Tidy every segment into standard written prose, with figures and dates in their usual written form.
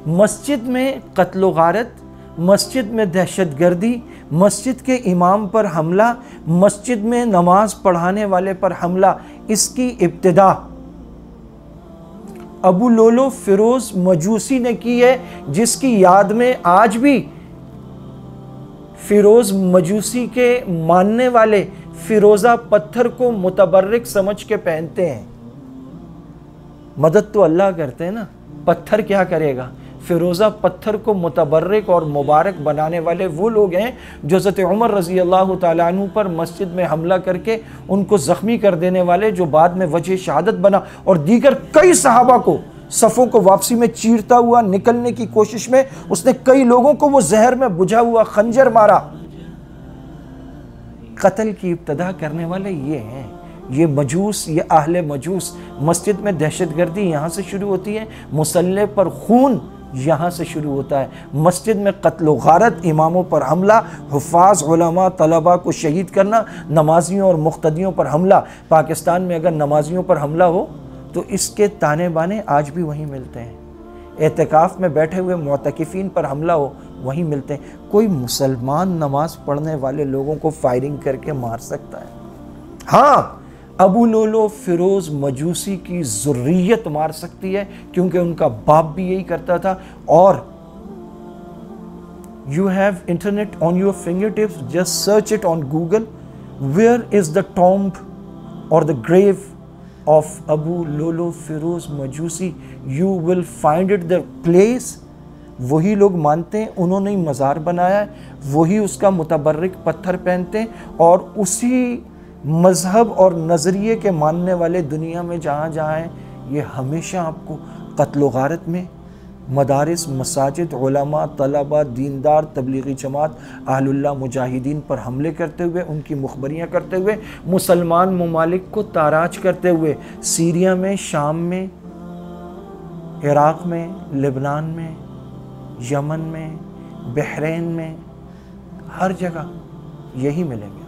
मस्जिद में कत्ल गारत, मस्जिद में दहशत गर्दी, मस्जिद के इमाम पर हमला, मस्जिद में नमाज पढ़ाने वाले पर हमला, इसकी इब्तिदा अबू लोलो फिरोज मजूसी ने की है, जिसकी याद में आज भी फिरोज मजूसी के मानने वाले फिरोजा पत्थर को मुतबर्रिक समझ के पहनते हैं। मदद तो अल्लाह करते हैं ना, पत्थर क्या करेगा। फिरोज़ा पत्थर को मुतबर्रिक और मुबारक बनाने वाले वो लोग हैं जो हज़रत उमर रज़ी अल्लाह तआला अन्हु पर मस्जिद में हमला करके उनको ज़ख्मी कर देने वाले, जो बाद में वजह शहादत बना और दीगर कई सहाबा को सफ़ों को वापसी में चीरता हुआ निकलने की कोशिश में उसने कई लोगों को वो जहर में बुझा हुआ खंजर मारा। कत्ल की इब्तदा करने वाले ये हैं, ये मजूस, ये अहले मजूस। मस्जिद में दहशतगर्दी यहाँ से शुरू होती है, मुसल्ले पर खून यहाँ से शुरू होता है। मस्जिद में कत्ल गारत, इमामों पर हमला, हुफ़ाज़, उलमा, तलबा को शहीद करना, नमाजियों और मुक़्तदियों पर हमला। पाकिस्तान में अगर नमाजियों पर हमला हो तो इसके ताने बाने आज भी वहीं मिलते हैं। एतकाफ़ में बैठे हुए मुअतकिफ़ीन पर हमला हो वहीं मिलते हैं। कोई मुसलमान नमाज पढ़ने वाले लोगों को फायरिंग करके मार सकता है? हाँ, अबू लोलो फिरोज मजूसी की ज़ुर्रियत मार सकती है, क्योंकि उनका बाप भी यही करता था। और you have internet on your finger tips, just search it on Google, where is the tomb or the grave of Abu Lolo Firoz Majusi, you will find it the place. वही लोग मानते हैं उन्होंने ही मज़ार बनाया है, वही उसका मुतबर्रिक पत्थर पहनते हैं, और उसी मज़हब और नज़रिए के मानने वाले दुनिया में जहाँ जहाँ हैं, ये हमेशा आपको कत्ल गारत में मदारिस, मसाजिद, उलमा, तलबा, दीनदार, तबलीगी जमात, अहलुल्लाह, मुजाहिदीन पर हमले करते हुए, उनकी मुखबरियाँ करते हुए, मुसलमान ममालिक को ताराज करते हुए, सीरिया में, शाम में, इराक़ में, लेबनान में, यमन में, बहरीन में, हर जगह यही मिलेंगे।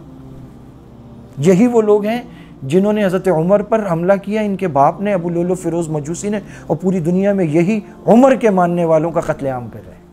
यही वो लोग हैं जिन्होंने हज़रत उमर पर हमला किया, इनके बाप ने, अबू लोलो फिरोज़ मजूसी ने, और पूरी दुनिया में यही उमर के मानने वालों का कत्लेआम कर रहे हैं।